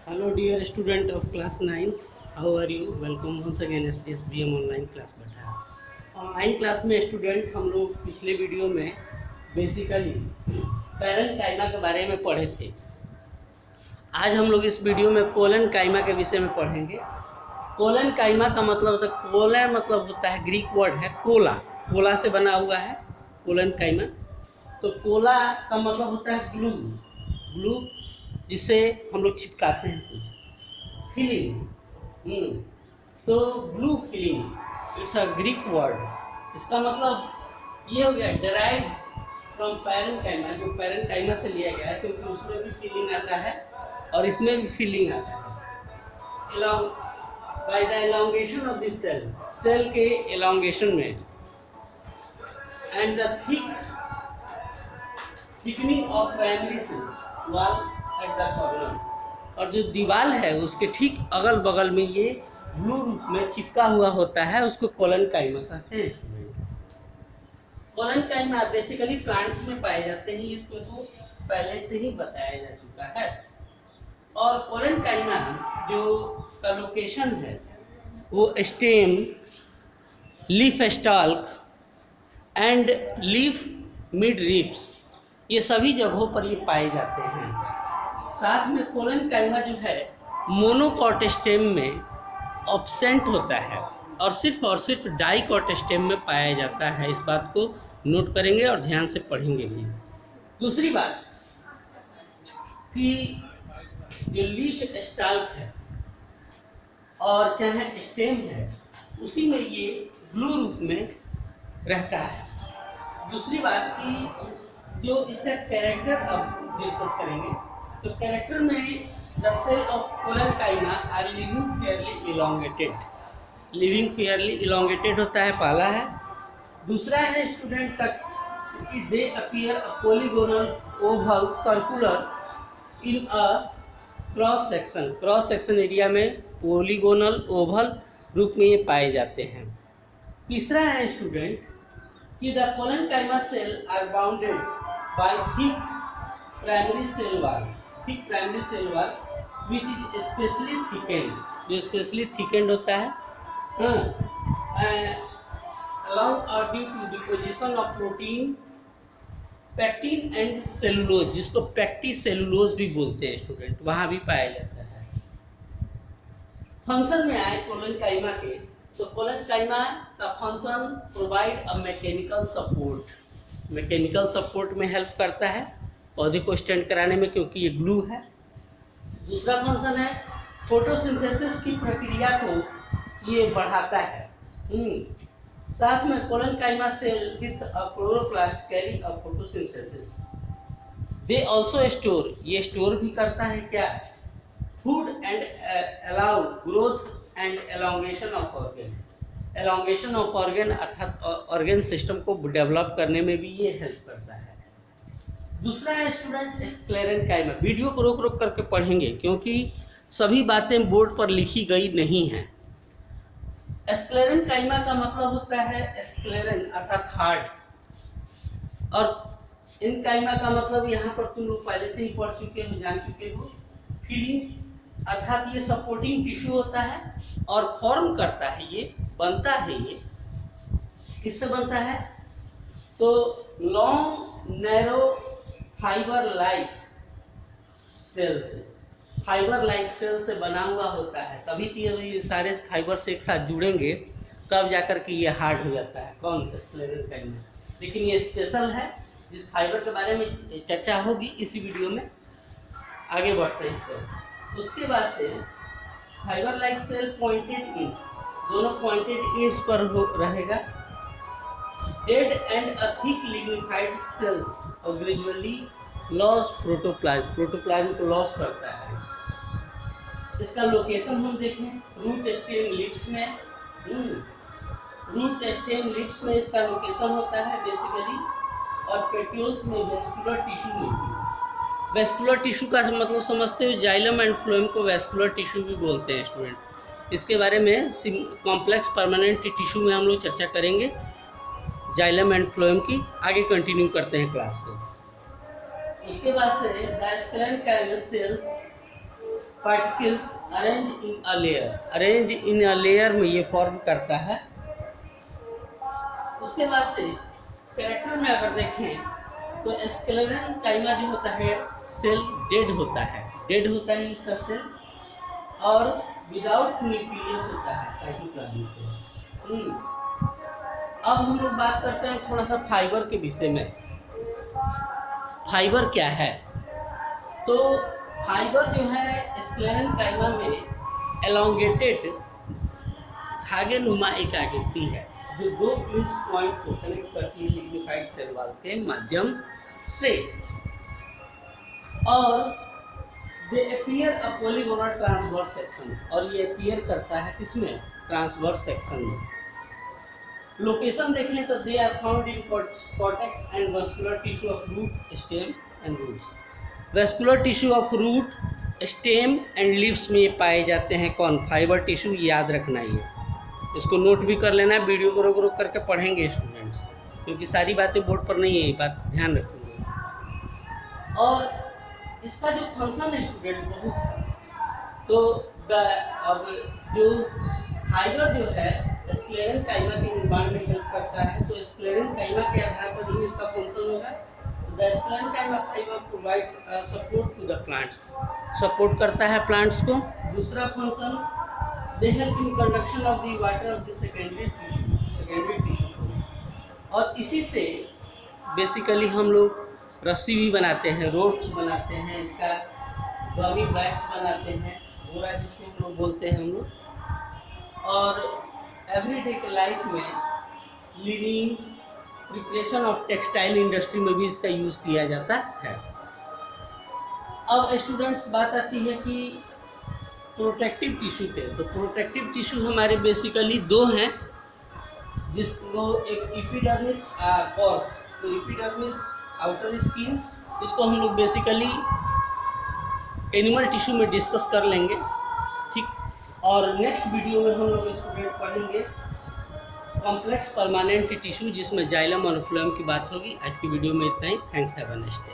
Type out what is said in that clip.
Hello dear student of class 9, how are you? Welcome once again STSBM online class बैठा। Online class में student हम लोग पिछले video में बेसिकली पैरेंकाइमा के बारे में पढ़े थे। आज हम लोग इस वीडियो में कोलेनकाइमा के विषय में पढ़ेंगे। कोलेनकाइमा का मतलब होता है, कोलेन मतलब होता है ग्रीक वर्ड है कोला, कोला से बना हुआ है कोलेनकाइमा। तो कोला का मतलब होता है ग्लू, ग्लू जिसे हम लोग चिपकाते हैं कुछ, फिलिंग। तो glue filling it's a Greek word. इसका मतलब ये हो गया डेराइव फ्रॉम पैरेंकाइमा, जो पैरेंकाइमा से लिया गया है, क्योंकि उसमें भी फीलिंग आता है और इसमें भी फीलिंग आता है। By the elongation of this cell, cell के एलोंगेशन में, and the thickening of primary cells wall at the corner, और जो दीवार है उसके ठीक अगल बगल में ये ग्लू रूप में चिपका हुआ होता है, उसको कोलेनकाइमा कहते हैं। कोलेनकाइमा बेसिकली प्लांट्स में पाए जाते हैं, ये तुमको पहले से ही बताया जा चुका है। और कोलेनकाइमा जो का लोकेशन है वो stem, leaf stalk and leaf mid reefs, ये सभी जगहों पर ये पाए जाते हैं। साथ में कोलेनकाइमा जो है मोनोकॉट स्टेम में ऑब्सेंट होता है और सिर्फ डाइकॉट स्टेम में पाया जाता है। इस बात को नोट करेंगे और ध्यान से पढ़ेंगे भी। दूसरी बात कि जो लीफ स्टाल्क है और चाहे स्टेम है, उसी में ये ग्लू रूप में रहता है। दूसरी बात कि जो इसका कैरेक्टर अब डिस्कस करेंगे, तो कैरेक्टर में the cell of collenchyma are living fairly elongated, living fairly elongated होता है, पाला है। दूसरा है स्टूडेंट तक कि they appear a polygonal oval circular in a cross section, cross section area में पॉलीगोनल ओवल रूप में ये पाए जाते हैं। तीसरा है स्टूडेंट कि the collenchyma cell are bounded by thick primary cell wall, thick primary cell wall which is specially thickened, जो स्पेशली थिकेंड होता है along or due to deposition of protein, pectin and cellulose, जिसको पैक्टी cellulose भी बोलते हैं student, वहाँ भी पाया जाता है। फंक्शन में आए कोलेनकाइमा के, तो कोलेनकाइमा का function provide a mechanical support, mechanical support में हेल्प करता है पौधे को स्टैंड कराने में, क्योंकि ये ग्लू है। दूसरा फंक्शन है फोटोसिंथेसिस की प्रक्रिया को ये बढ़ाता है। साथ में collenchyma cell with a chloroplast carry a photosynthesis, they also store, ये स्टोर भी करता है क्या, food and allow growth and elongation of organ, elongation of organ अर्थात ऑर्गन सिस्टम को डेवलप करने में भी ये हेल्प करता है। दूसरा है स्टूडेंट स्क्लेरेनकाइमा, वीडियो को रोक रोक करके पढ़ेंगे क्योंकि सभी बातें बोर्ड पर लिखी गई नहीं हैं। स्क्लेरेनकाइमा का मतलब होता है स्क्लेरन अर्थात हार्ट, और इनकाइमा का मतलब यहाँ पर तुम लोग पहले से ही पढ़ चुके हो, जान चुके हो, फीलिंग अर्थात ये सपोर्टिंग टिश्यू होता है और फॉर्म करता है, ये बनता है, ये किससे बनता है, तो long narrow fibre like cell से, फाइबर लाइक सेल से बना हुआ होता है, तभी तो ये सारे फाइबर से एक साथ जुड़ेंगे तब जाकर के ये हार्ड हो जाता है। कौन, स्क्लेरेनकाइमा। लेकिन ये स्पेशल है, जिस फाइबर के बारे में चर्चा होगी इसी वीडियो में। आगे बढ़ते हैं तो उसके बाद से fibre like cell pointed ends, दोनों पॉइंटेड इंड्स पर रहेगा। Dead and a thick lignified cells और ग्रेजुअली लॉस प्रोटोप्लाज्म, प्रोटोप्लाज्म को लॉस करता है। इसका लोकेशन हम देखें, रूट स्टेम लिप्स में, रूट स्टेम लिप्स में इसका लोकेशन होता है बेसिकली, और पेट्यूल्स में वेस्कुलर टिश्यू में। वेस्कुलर टिश्यू का मतलब समझते हो, जाइलम एंड फ्लोएम को वेस्कुलर टिश्यू भी बोलते हैं स्टूडेंट। इसके बारे में कॉम्प्लेक्स परमानेंट टिश्यू में हम लोग चर्चा करेंगे, जाइलम एंड फ्लोएम की। आगे कंटिन्यू करते हैं क्लास को। उसके बाद से the sclerenchyma cells particles arrange in a layer में ये फॉर्म करता है। उसके बाद से कैरेक्टर में अगर देखें तो स्क्लेरेंकाइमा जो होता है सेल डेड होता है इसका सेल, और विदाउट न्यूक्लियस होता है साइटोप्लाज्म से। अब हम लोग बात करते हैं थोड़ा सा फाइबर के विषय में। फाइबर क्या है? तो फाइबर जो है स्क्लेरेंकाइमा में एलोंगेटेड धागे नुमा एक आकृति है जो दो पिंच पॉइंट को कनेक्ट करती है लिग्निफाइड सेल वॉल के माध्यम से, और दे appear a polygonal transverse section, और ये अपीयर करता है किसमें? ट्रांसवर्स सेक्शन में। लोकेशन देख लें तो they are found in cortex and vascular tissue of root, stem and roots. Vascular tissue of root, stem and leaves में पाए जाते हैं कौन? Fibre tissue. याद रखना, ये इसको नोट भी कर लेना, वीडियो को रोक रोक करके पढ़ेंगे स्टूडेंट्स, क्योंकि सारी बातें बोर्ड पर नहीं है, ये बात ध्यान रखेंगे। और इसका जो फंक्शन है स्टूडेंट बहुत है। तो अब जो फाइबर जो है स्क्लेरेंकाइमा के निर्माण में हेल्प करता है, तो स्क्लेरेंकाइमा के आधार पर ही इसका फंक्शन होगा। The sclerenchyma fibre provides support to the plants, support करता है प्लांट्स को। दूसरा function, they help in conduction of the water of the secondary tissue. और इसी से बेसिकली हम लोग रस्सी भी बनाते हैं, रोड्स बनाते हैं, इसका गमी बैग्स बनाते हैं, बोरा जिसको हम लोग बोलते हैं हम लोग। और एवरीडे के लाइफ में living preparation of textile industry में भी इसका यूज़ किया जाता है। अब स्टूडेंट्स बात आती है कि प्रोटेक्टिव टिश्यू पे। तो प्रोटेक्टिव टिश्यू हमारे बेसिकली दो हैं, जिसको एक एपिडर्मिस और तो एपिडर्मिस आउटर स्किन, इसको हम लोग बेसिकली एनिमल टिश्यू में डिस्कस कर लेंगे, ठीक। और नेक्स्ट वीडियो में हम लोग स्टूडेंट पढ़ेंगे कॉम्प्लेक्स परमानेंट टिश्यू, जिसमें जाइलम और फ्लोएम की बात होगी। आज की वीडियो में इतना ही। Thanks, have a nice day.